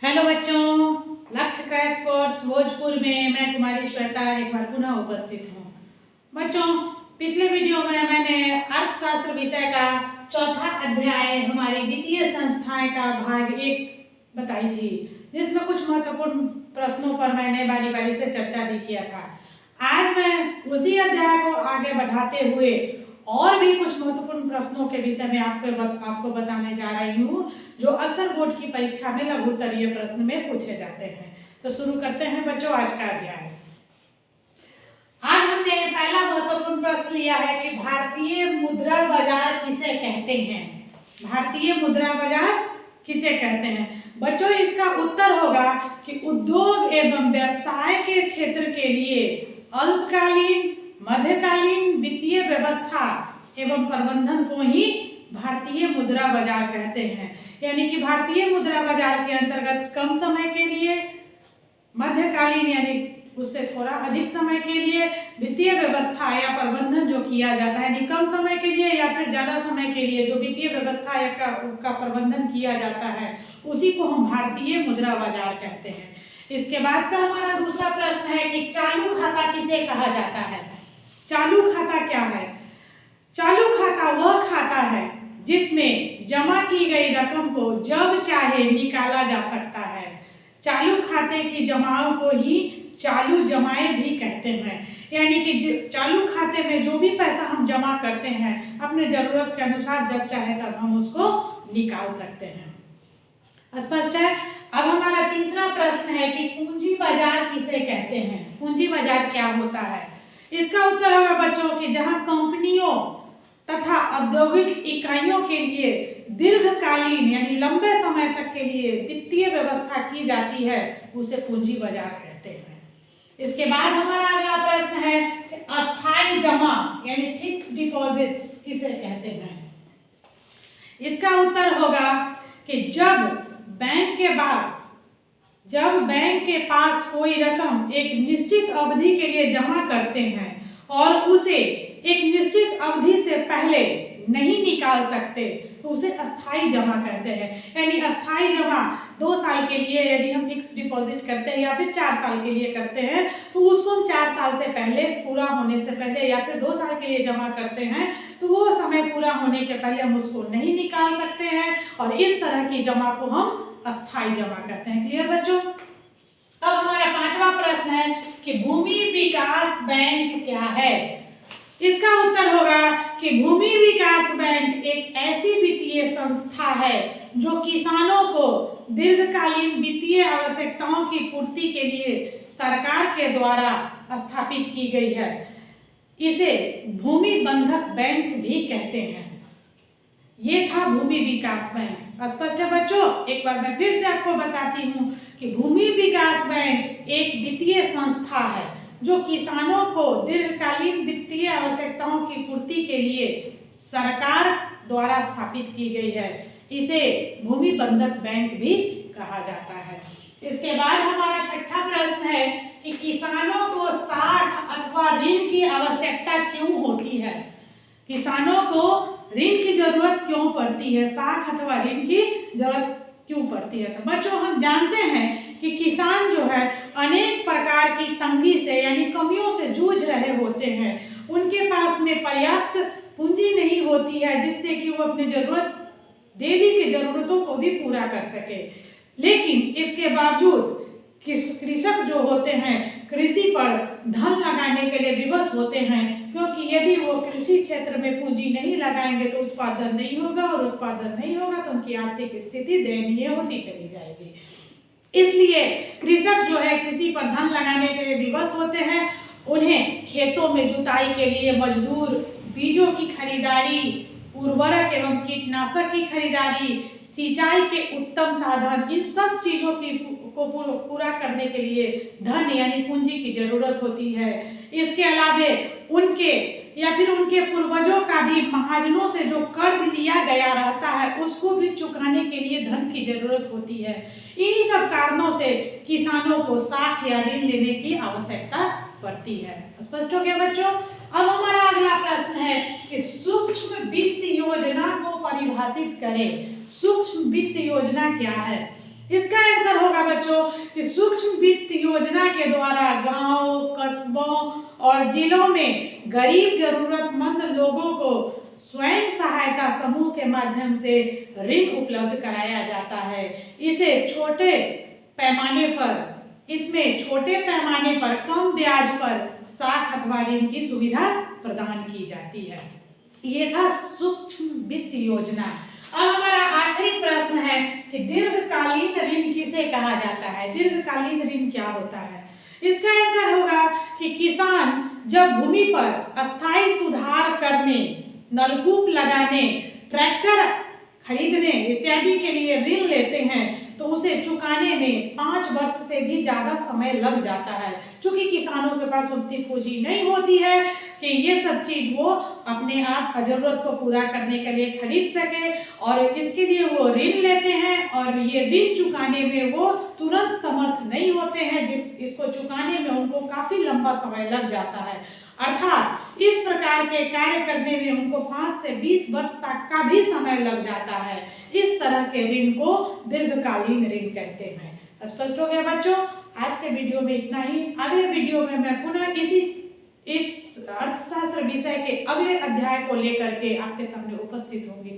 Hello बच्चों, लक्ष्य crash course Bhojpur में मैं कुमारी श्वेता एक बार पुनः उपस्थित हूँ। बच्चों, पिछले वीडियो में मैंने अर्थशास्त्र विषय का चौथा अध्याय हमारी वित्तीय संस्थाएं का भाग 1 बताई थी, जिसमें कुछ महत्वपूर्ण प्रश्नों पर मैंने बारी बारी से चर्चा भी किया था। आज मैं उसी अध्याय को आगे बढ़ाते हुए और भी कुछ महत्वपूर्ण प्रश्नों के विषय में आपको बताने जा रही हूँ, जो अक्सर बोर्ड की परीक्षा में लघु उत्तरीय प्रश्न में पूछे जाते हैं। तो शुरू करते हैं बच्चों आज का अध्याय। आज हमने पहला महत्वपूर्ण प्रश्न लिया है कि भारतीय मुद्रा बाजार किसे कहते हैं। भारतीय मुद्रा बाजार किसे कहते हैं? बच्चों, इसका उत्तर होगा कि उद्योग एवं व्यवसाय के क्षेत्र के लिए अल्पकालीन मध्यकालीन वित्तीय व्यवस्था एवं प्रबंधन को ही भारतीय मुद्रा बाजार कहते हैं। यानी कि भारतीय मुद्रा बाजार के अंतर्गत कम समय के लिए, मध्यकालीन यानी उससे थोड़ा अधिक समय के लिए वित्तीय व्यवस्था या प्रबंधन जो किया जाता है, यानी कम समय के लिए या फिर ज्यादा समय के लिए जो वित्तीय व्यवस्था का प्रबंधन किया जाता है, उसी को हम भारतीय मुद्रा बाजार कहते हैं। इसके बाद का हमारा दूसरा प्रश्न है कि चालू खाता किसे कहा जाता है। चालू खाता क्या है? चालू खाता वह खाता है जिसमें जमा की गई रकम को जब चाहे निकाला जा सकता है। चालू खाते की जमाओं को ही चालू जमाएं भी कहते हैं। यानी कि चालू खाते में जो भी पैसा हम जमा करते हैं, अपने जरूरत के अनुसार जब चाहे तब हम उसको निकाल सकते हैं। स्पष्ट है? अब हमारा तीसरा प्रश्न है कि पूंजी बाजार किसे कहते हैं। पूंजी बाजार क्या होता है? इसका उत्तर होगा बच्चों कि जहां कंपनियों तथा औद्योगिक इकाइयों के लिए दीर्घकालीन यानी लंबे समय तक के लिए वित्तीय व्यवस्था की जाती है, उसे पूंजी बाजार कहते हैं। इसके बाद हमारा अगला प्रश्न है कि अस्थायी जमा यानी फिक्स डिपॉजिट्स किसे कहते हैं। इसका उत्तर होगा कि जब बैंक के पास कोई रकम एक निश्चित अवधि के लिए जमा करते हैं और उसे एक निश्चित अवधि से पहले नहीं निकाल सकते, तो उसे अस्थायी जमा कहते हैं। यानी अस्थायी जमा 2 साल के लिए यदि हम फिक्स डिपॉजिट करते हैं या फिर 4 साल के लिए करते हैं, तो उसको हम 4 साल से पहले, पूरा होने से पहले, या फिर 2 साल के लिए जमा करते हैं तो वो समय पूरा होने के पहले हम उसको नहीं निकाल सकते हैं, और इस तरह की जमा को हम अस्थायी जमा कहते हैं। क्लियर बच्चों? अब हमारा 5वां प्रश्न है कि भूमि विकास बैंक क्या है। इसका उत्तर होगा कि भूमि विकास बैंक एक ऐसी वित्तीय संस्था है जो किसानों को दीर्घकालीन वित्तीय आवश्यकताओं की पूर्ति के लिए सरकार के द्वारा स्थापित की गई है। इसे भूमि बंधक बैंक भी कहते हैं। ये था भूमि विकास बैंक। स्पष्ट है बच्चों? एक बार मैं फिर से आपको बताती हूँ कि भूमि विकास बैंक एक वित्तीय संस्था है जो किसानों को दीर्घकालीन वित्तीय आवश्यकताओं की पूर्ति के लिए सरकार द्वारा स्थापित की गई है। इसे भूमि बंधक बैंक भी कहा जाता है। इसके बाद हमारा 6ठा प्रश्न है कि किसानों को साख अथवा ऋण की आवश्यकता क्यों होती है। किसानों को ऋण की जरूरत क्यों पड़ती है, साख अथवा ऋण की जरूरत क्यों पड़ती है? तो बच्चों, हम जानते हैं कि किसान जो है अनेक प्रकार की तंगी से यानी कमियों से जूझ रहे होते हैं। उनके पास में पर्याप्त पूंजी नहीं होती है जिससे कि वो अपनी डेली की जरूरतों को भी पूरा कर सके। लेकिन इसके बावजूद कृषक जो होते हैं कृषि पर धन लगाने के लिए विवश होते हैं, क्योंकि यदि वो कृषि क्षेत्र में पूंजी नहीं लगाएंगे तो उत्पादन नहीं होगा, और उत्पादन नहीं होगा तो उनकी आर्थिक स्थिति दयनीय होती चली जाएगी। इसलिए कृषक जो है कृषि पर धन लगाने के लिए विवश होते हैं। उन्हें खेतों में जुताई के लिए मजदूर, बीजों की खरीदारी, उर्वरक एवं कीटनाशक की खरीदारी, सिंचाई के उत्तम साधन, इन सब चीजों को पूरा करने के लिए धन यानी पूंजी की जरूरत होती है। इसके अलावे उनके या फिर उनके पूर्वजों का भी महाजनों से जो कर्ज लिया गया रहता है उसको भी चुकाने के लिए धन की जरूरत होती है। इन्हीं सब कारणों से किसानों को साख या ऋण लेने की आवश्यकता पड़ती है। स्पष्ट हो गया बच्चों? अब हमारा अगला प्रश्न है कि सूक्ष्म वित्त योजना को परिभाषित करें। सूक्ष्म वित्त योजना क्या है? इसका आंसर होगा बच्चों कि सूक्ष्म वित्त योजना के द्वारा गांव, कस्बों और जिलों में गरीब जरूरतमंद लोगों को स्वयं सहायता समूह के माध्यम से ऋण उपलब्ध कराया जाता है। इसमें छोटे पैमाने पर कम ब्याज पर साख अथवा ऋण की सुविधा प्रदान की जाती है। ये था सूक्ष्म वित्त योजना। अब हमारा आखिरी प्रश्न है कि दीर्घकालीन ऋण किसे कहा जाता है? दीर्घकालीन ऋण क्या होता है? इसका आंसर होगा कि किसान जब भूमि पर अस्थायी सुधार करने, नलकूप लगाने, ट्रैक्टर खरीदने इत्यादि के लिए ऋण लेते हैं तो उसे चुकाने में 5 वर्ष से भी ज्यादा समय लग जाता है, क्योंकि किसानों के पास उतनी पूंजी नहीं होती है कि ये सब चीज वो अपने आप जरूरत को पूरा करने के लिए खरीद सके, और इसके लिए वो ऋण लेते हैं और ये ऋण चुकाने में वो तुरंत समर्थ नहीं होते हैं, इसको चुकाने में उनको काफी लंबा समय लग जाता है। अर्थात इस प्रकार के कार्य करने में उनको 5 से 20 वर्ष तक का भी समय लग जाता है। इस तरह के ऋण को दीर्घकालीन ऋण कहते हैं। स्पष्ट हो गया बच्चों? आज के वीडियो में इतना ही। अगले वीडियो में मैं पुनः इस अर्थशास्त्र विषय के अगले अध्याय को लेकर के आपके सामने उपस्थित होंगी।